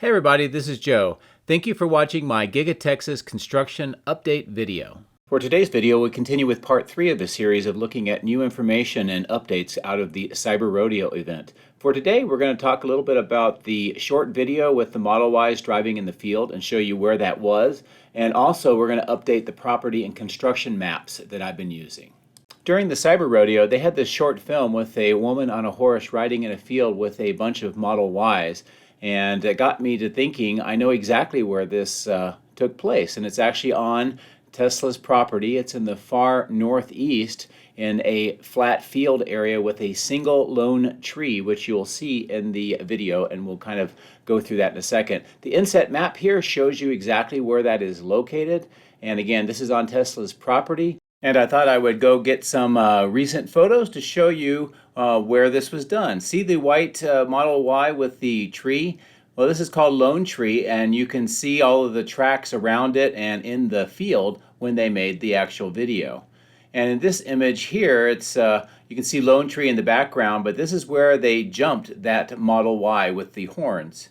Hey everybody, this is Joe. Thank you for watching my Giga-Texas construction update video. For today's video, we'll continue with part 3 of the series of looking at new information and updates out of the Cyber Rodeo event. For today, we're going to talk a little bit about the short video with the Model Ys driving in the field and show you where that was. And also, we're going to update the property and construction maps that I've been using. During the Cyber Rodeo, they had this short film with a woman on a horse riding in a field with a bunch of Model Ys. And it got me to thinking, I know exactly where this took place. And it's actually on Tesla's property. It's in the far northeast in a flat field area with a single lone tree, which you'll see in the video, and we'll kind of go through that in a second. The inset map here shows you exactly where that is located. And again, this is on Tesla's property. And I thought I would go get some recent photos to show you where this was done. See the white Model Y with the tree? Well, this is called Lone Tree, and you can see all of the tracks around it and in the field when they made the actual video. And in this image here, it's you can see Lone Tree in the background, but this is where they jumped that Model Y with the horns.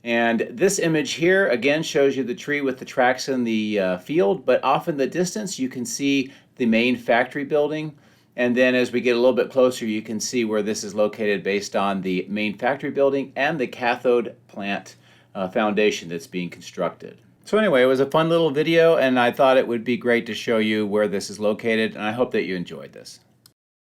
And this image here again shows you the tree with the tracks in the field, but off in the distance you can see the main factory building. And then as we get a little bit closer, you can see where this is located based on the main factory building and the cathode plant foundation that's being constructed. So anyway, it was a fun little video, and I thought it would be great to show you where this is located, and I hope that you enjoyed this.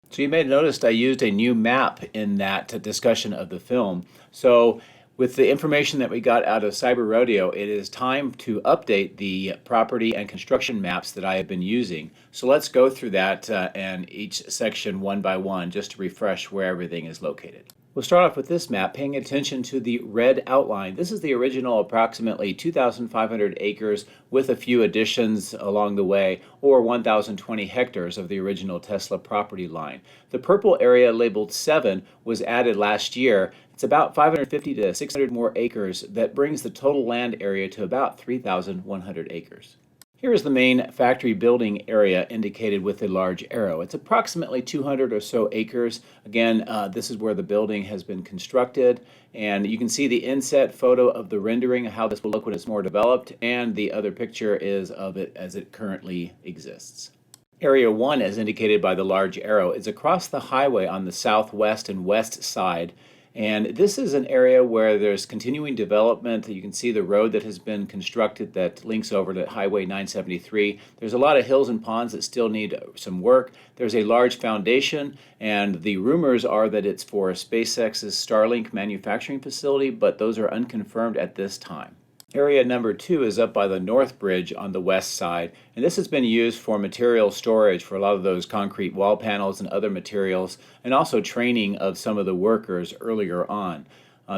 So you may have noticed I used a new map in that discussion of the film. So with the information that we got out of Cyber Rodeo, it is time to update the property and construction maps that I have been using. So let's go through that and each section one by one just to refresh where everything is located. We'll start off with this map, paying attention to the red outline. This is the original approximately 2,500 acres with a few additions along the way, or 1,020 hectares of the original Tesla property line. The purple area labeled 7 was added last year. It's about 550 to 600 more acres. That brings the total land area to about 3,100 acres. Here is the main factory building area indicated with a large arrow. It's approximately 200 or so acres. Again, this is where the building has been constructed, and you can see the inset photo of the rendering of how this will look when it's more developed, and the other picture is of it as it currently exists. Area 1, as indicated by the large arrow, is across the highway on the southwest and west side. And this is an area where there's continuing development. You can see the road that has been constructed that links over to Highway 973. There's a lot of hills and ponds that still need some work. There's a large foundation, and the rumors are that it's for SpaceX's Starlink manufacturing facility, but those are unconfirmed at this time. Area number 2 is up by the North Bridge on the west side, and this has been used for material storage for a lot of those concrete wall panels and other materials, and also training of some of the workers earlier on.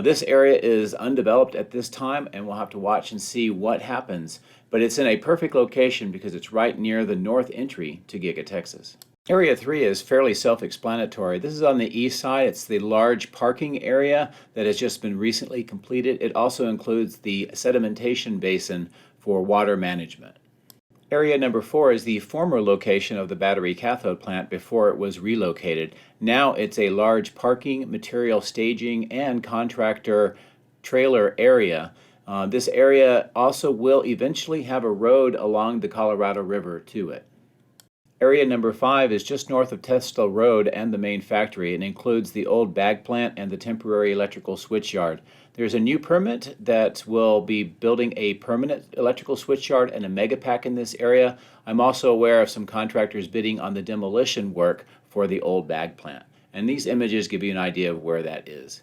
This area is undeveloped at this time, and we'll have to watch and see what happens, but it's in a perfect location because it's right near the north entry to Giga-Texas. Area 3 is fairly self-explanatory. This is on the east side. It's the large parking area that has just been recently completed. It also includes the sedimentation basin for water management. Area number 4 is the former location of the battery cathode plant before it was relocated. Now it's a large parking, material staging, and contractor trailer area. This area also will eventually have a road along the Colorado River to it. Area number 5 is just north of Tesla Road and the main factory, and includes the old bag plant and the temporary electrical switch yard. There's a new permit that will be building a permanent electrical switch yard and a megapack in this area. I'm also aware of some contractors bidding on the demolition work for the old bag plant. And these images give you an idea of where that is.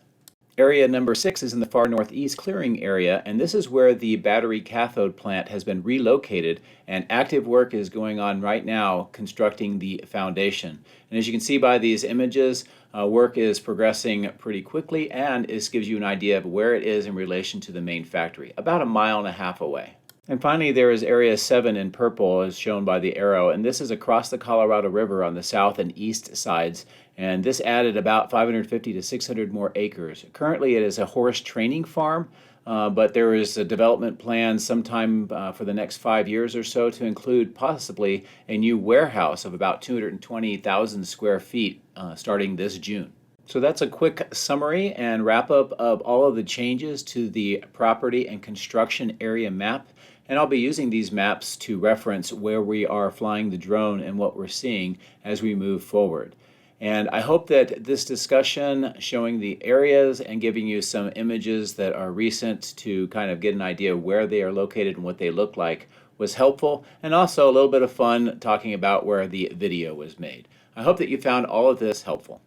Area number 6 is in the far northeast clearing area, and this is where the battery cathode plant has been relocated, and active work is going on right now constructing the foundation. And as you can see by these images, work is progressing pretty quickly, and this gives you an idea of where it is in relation to the main factory, about 1.5 miles away. And finally, there is Area 7 in purple, as shown by the arrow, and this is across the Colorado River on the south and east sides, and this added about 550 to 600 more acres. Currently, it is a horse training farm, but there is a development plan sometime for the next 5 years or so to include possibly a new warehouse of about 220,000 square feet starting this June. So that's a quick summary and wrap up of all of the changes to the property and construction area map. And I'll be using these maps to reference where we are flying the drone and what we're seeing as we move forward. And I hope that this discussion showing the areas and giving you some images that are recent to kind of get an idea of where they are located and what they look like was helpful, and also a little bit of fun talking about where the video was made. I hope that you found all of this helpful.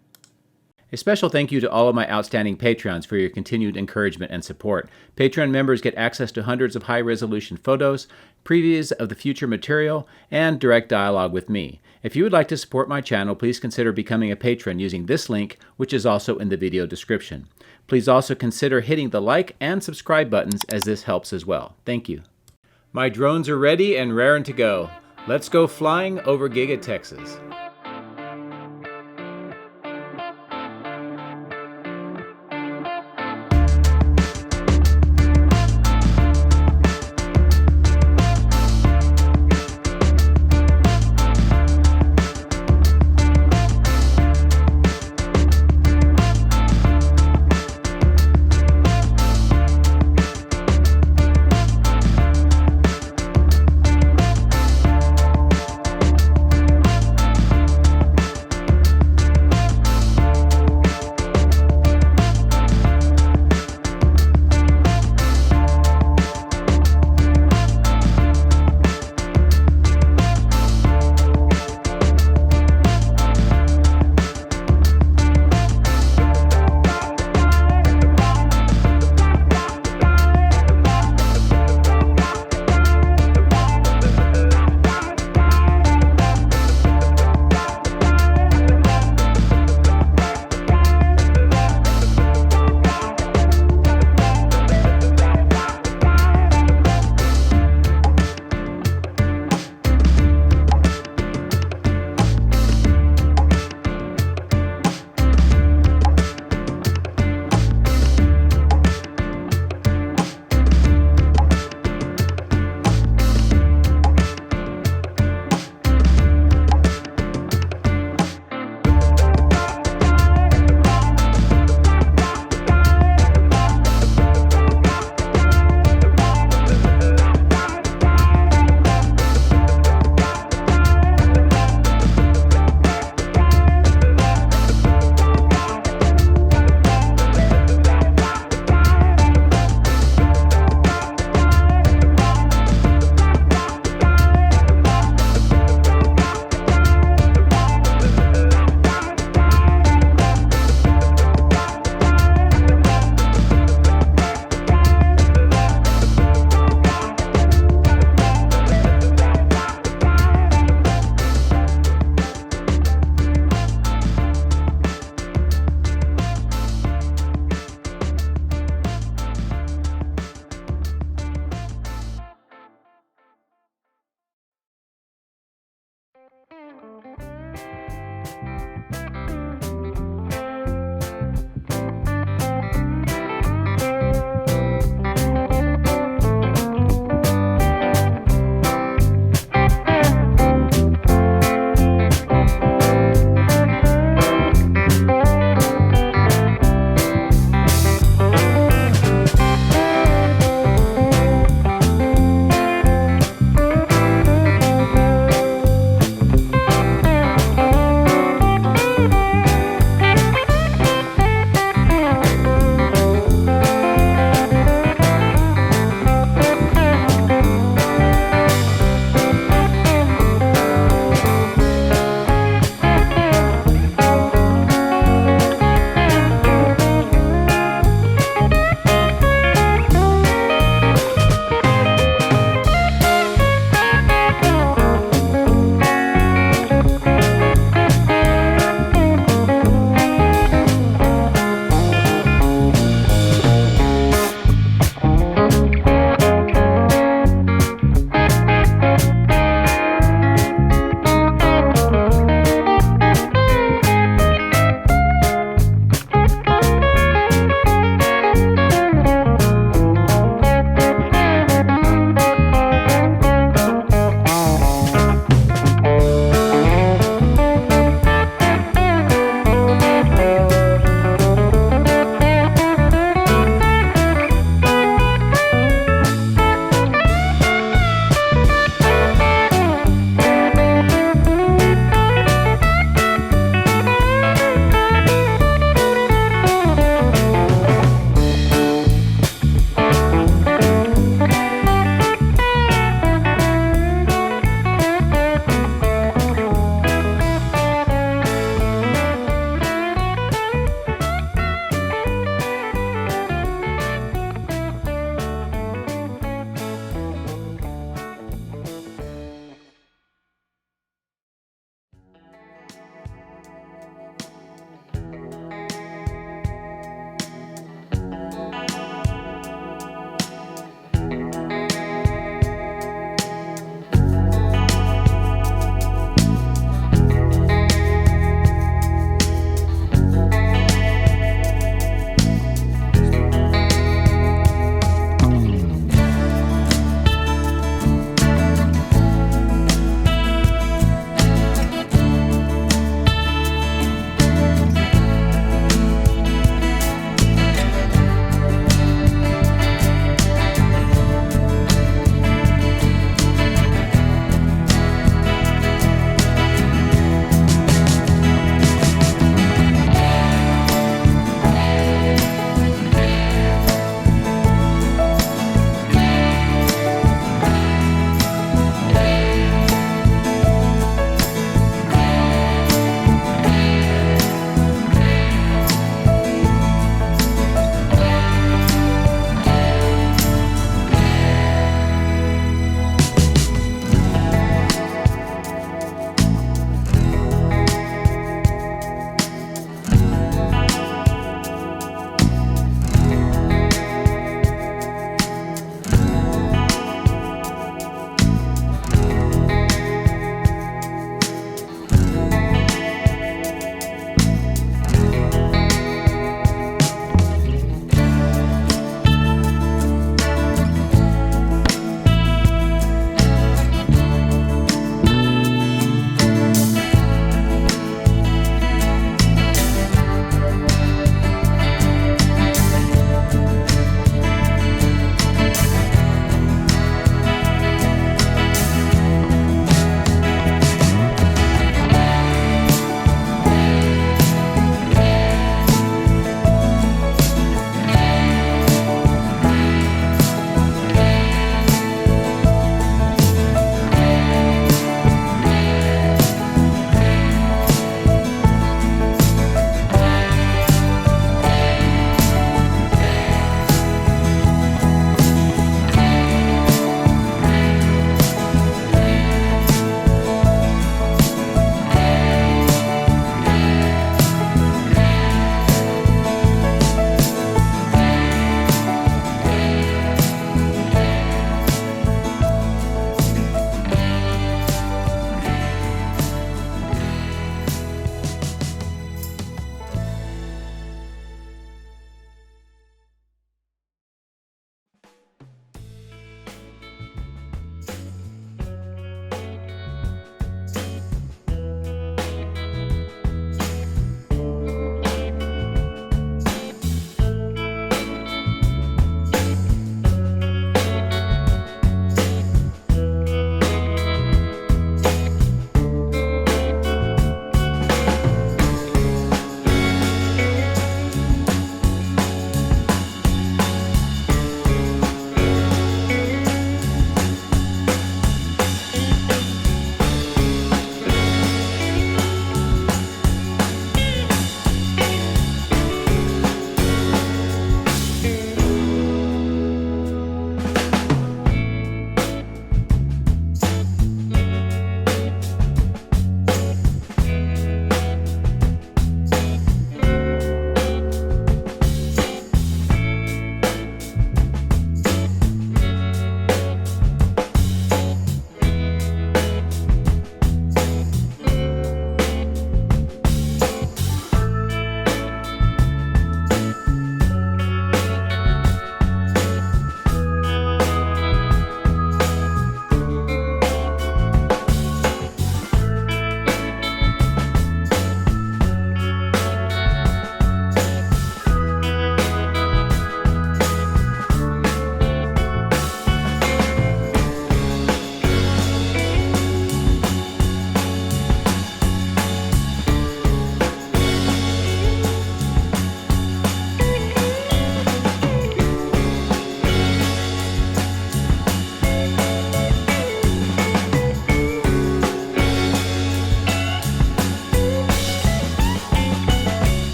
A special thank you to all of my outstanding Patreons for your continued encouragement and support. Patreon members get access to hundreds of high-resolution photos, previews of the future material, and direct dialogue with me. If you would like to support my channel, please consider becoming a patron using this link, which is also in the video description. Please also consider hitting the like and subscribe buttons, as this helps as well. Thank you. My drones are ready and raring to go. Let's go flying over Giga-Texas.